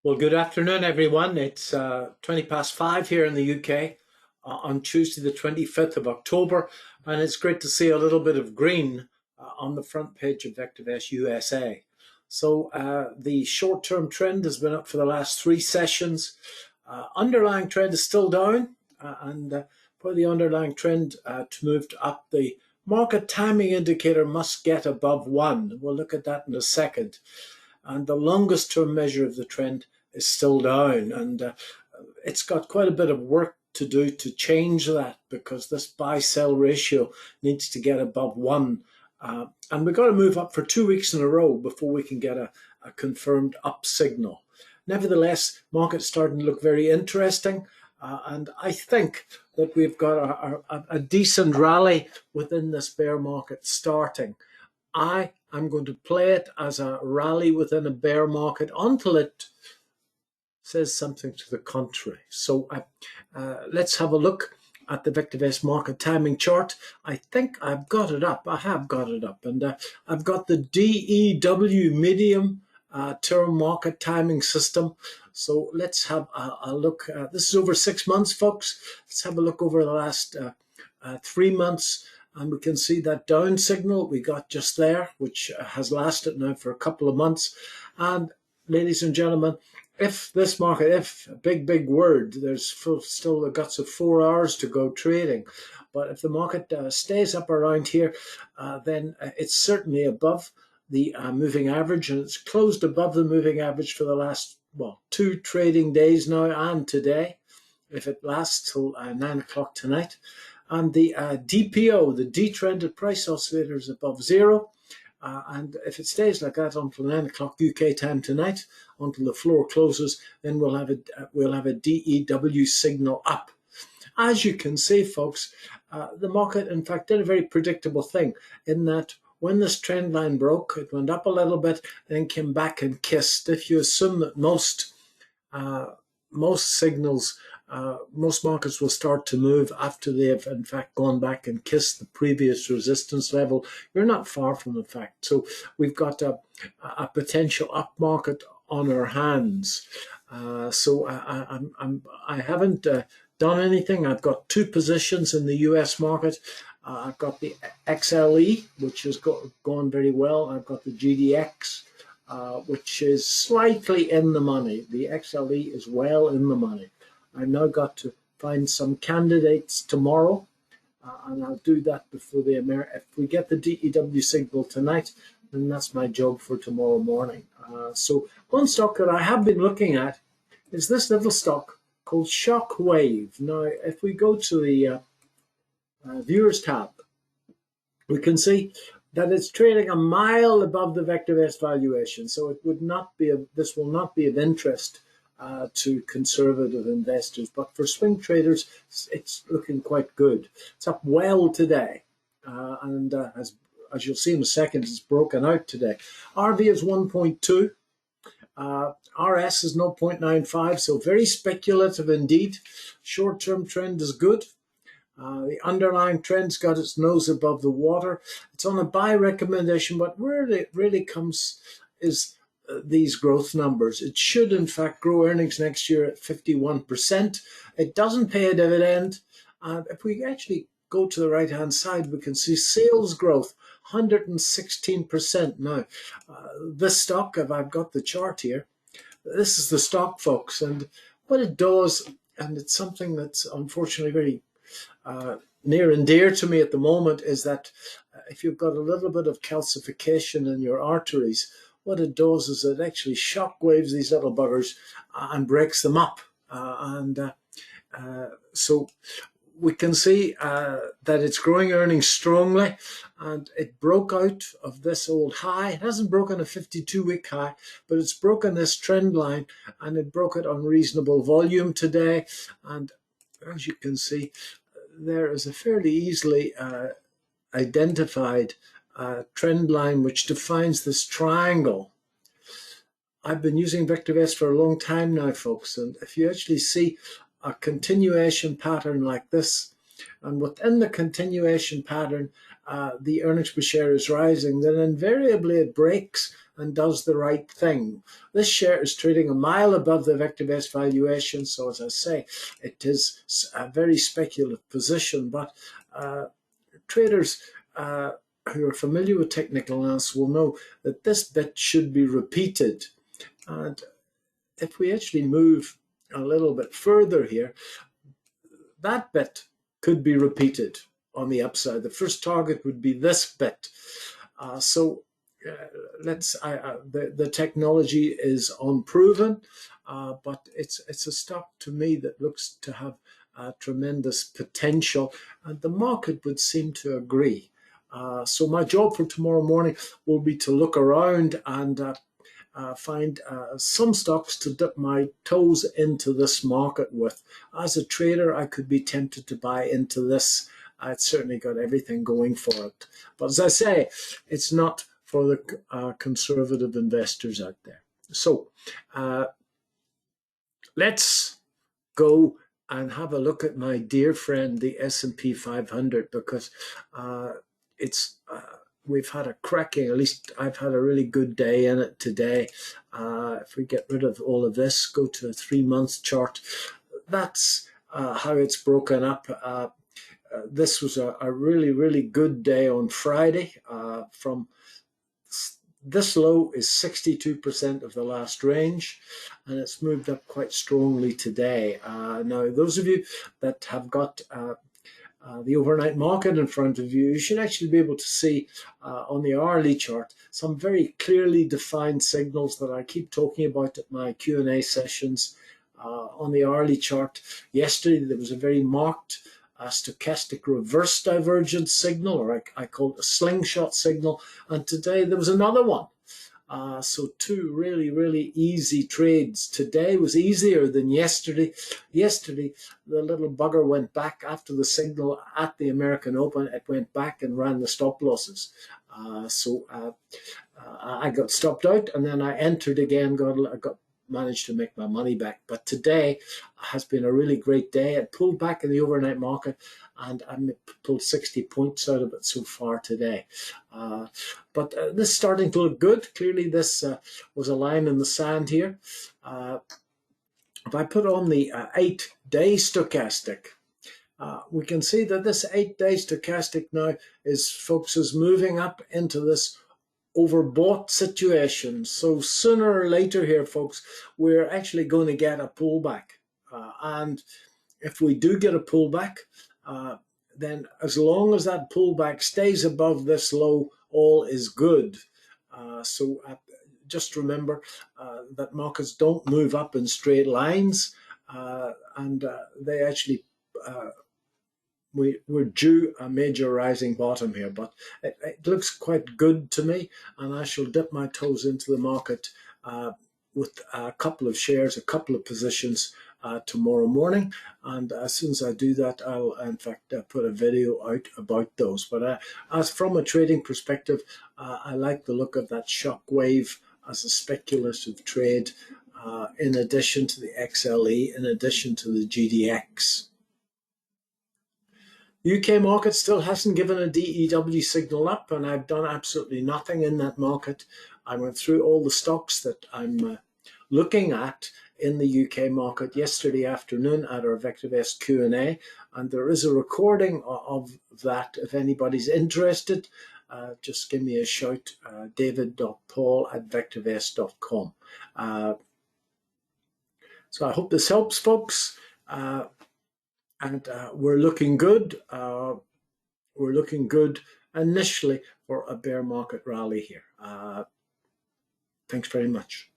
Well, good afternoon, everyone. It's 20 past 5 here in the UK on Tuesday, the 25th of October, and it's great to see a little bit of green on the front page of VectorVest USA. So the short-term trend has been up for the last three sessions. Underlying trend is still down, and for the underlying trend to move up, the market timing indicator must get above 1. We'll look at that in a second. And the longest term measure of the trend is still down, and it's got quite a bit of work to do to change that, because this buy-sell ratio needs to get above 1, and we've got to move up for 2 weeks in a row before we can get a confirmed up signal. Nevertheless, market's starting to look very interesting, and I think that we've got a decent rally within this bear market starting. I'm going to play it as a rally within a bear market until it says something to the contrary. So let's have a look at the VectorVest market timing chart. I think I've got it up. I have got it up. And I've got the DEW medium term market timing system. So let's have a look. This is over 6 months, folks. Let's have a look over the last 3 months. And we can see that down signal we got just there, which has lasted now for a couple of months. And ladies and gentlemen, if this market, if a big word, there's still the guts of 4 hours to go trading. But if the market stays up around here, then it's certainly above the moving average, and it's closed above the moving average for the last, 2 trading days now and today, if it lasts till 9 o'clock tonight. And the DPO, the detrended price oscillator, is above 0. And if it stays like that until 9 o'clock UK time tonight, until the floor closes, then we'll have a DEW signal up. As you can see, folks, the market, in fact, did a very predictable thing in that when this trend line broke, it went up a little bit, then came back and kissed. If you assume that most signals, most markets will start to move after they have in fact gone back and kissed the previous resistance level, you're not far from the fact. So we've got a potential up market on our hands. So I haven't done anything. I've got 2 positions in the US market. I've got the XLE, which has gone very well. I've got the GDX, which is slightly in the money. The XLE is well in the money. I've now got to find some candidates tomorrow, and I'll do that before if we get the DEW signal tonight, then that's my job for tomorrow morning. So one stock that I have been looking at is this little stock called Shockwave. Now, if we go to the Viewers tab, we can see that it's trading a mile above the VectorVest valuation. So it would not be this will not be of interest to conservative investors, but for swing traders, it's looking quite good. It's up well today, and as you'll see in a second, it's broken out today. RV is 1.2, RS is 0.95, so very speculative indeed. Short-term trend is good. The underlying trend's got its nose above the water. It's on a buy recommendation, but where it really comes is these growth numbers. It should, in fact, grow earnings next year at 51%. It doesn't pay a dividend. If we actually go to the right-hand side, we can see sales growth, 116%. Now, this stock, if I've got the chart here, this is the stock, folks. And what it does, and it's something that's unfortunately very near and dear to me at the moment, is that if you've got a little bit of calcification in your arteries, what it does is it actually shock waves these little buggers and breaks them up. So we can see that it's growing earnings strongly, and it broke out of this old high. It hasn't broken a 52-week high, but it's broken this trend line, and it broke it on reasonable volume today. And as you can see, there is a fairly easily identified trend line which defines this triangle. I've been using VectorVest for a long time now, folks, and if you actually see a continuation pattern like this, and within the continuation pattern the earnings per share is rising, then invariably it breaks and does the right thing. This share is trading a mile above the VectorVest valuation, so as I say, it is a very speculative position, but traders who are familiar with technical analysis will know that this bit should be repeated. And if we actually move a little bit further here, that bit could be repeated on the upside. The first target would be this bit. The technology is unproven, but it's a stock to me that looks to have tremendous potential, and the market would seem to agree. So my job for tomorrow morning will be to look around and find some stocks to dip my toes into this market with. As a trader, I could be tempted to buy into this. It's certainly got everything going for it. But as I say, it's not for the conservative investors out there. So let's go and have a look at my dear friend, the S&P 500, because we've had a cracking, at least I've had a really good day in it today. If we get rid of all of this, go to a 3-month chart, that's how it's broken up. This was a really, really good day on Friday. From this low is 62% of the last range, and it's moved up quite strongly today. Now, those of you that have got the overnight market in front of you, you should actually be able to see on the hourly chart some very clearly defined signals that I keep talking about at my Q&A sessions. On the hourly chart, yesterday there was a very marked stochastic reverse divergence signal, or I call it a slingshot signal, and today there was another one. So two really, really easy trades. Today was easier than yesterday. Yesterday, the little bugger went back after the signal at the American Open. It went back and ran the stop losses. I got stopped out, and then I entered again, managed to make my money back. But today has been a really great day. It pulled back in the overnight market, and I pulled 60 points out of it so far today. But this is starting to look good. Clearly, this was a line in the sand here. If I put on the 8-day stochastic, we can see that this 8-day stochastic now is moving up into this overbought situation. So sooner or later here, folks, we're actually going to get a pullback. And if we do get a pullback, then as long as that pullback stays above this low, all is good. Just remember that markets don't move up in straight lines, and they actually we're due a major rising bottom here, but it looks quite good to me, and I shall dip my toes into the market with a couple of shares, a couple of positions tomorrow morning, and as soon as I do that, I'll in fact put a video out about those. But as from a trading perspective, I like the look of that shock wave as a speculative trade, in addition to the XLE, in addition to the GDX. UK market still hasn't given a DEW signal up, and I've done absolutely nothing in that market. I went through all the stocks that I'm looking at in the UK market yesterday afternoon at our VectorVest Q&A, and there is a recording of that if anybody's interested. Just give me a shout, david.paul@vectorvest.com. So I hope this helps, folks. And we're looking good. We're looking good initially for a bear market rally here. Thanks very much.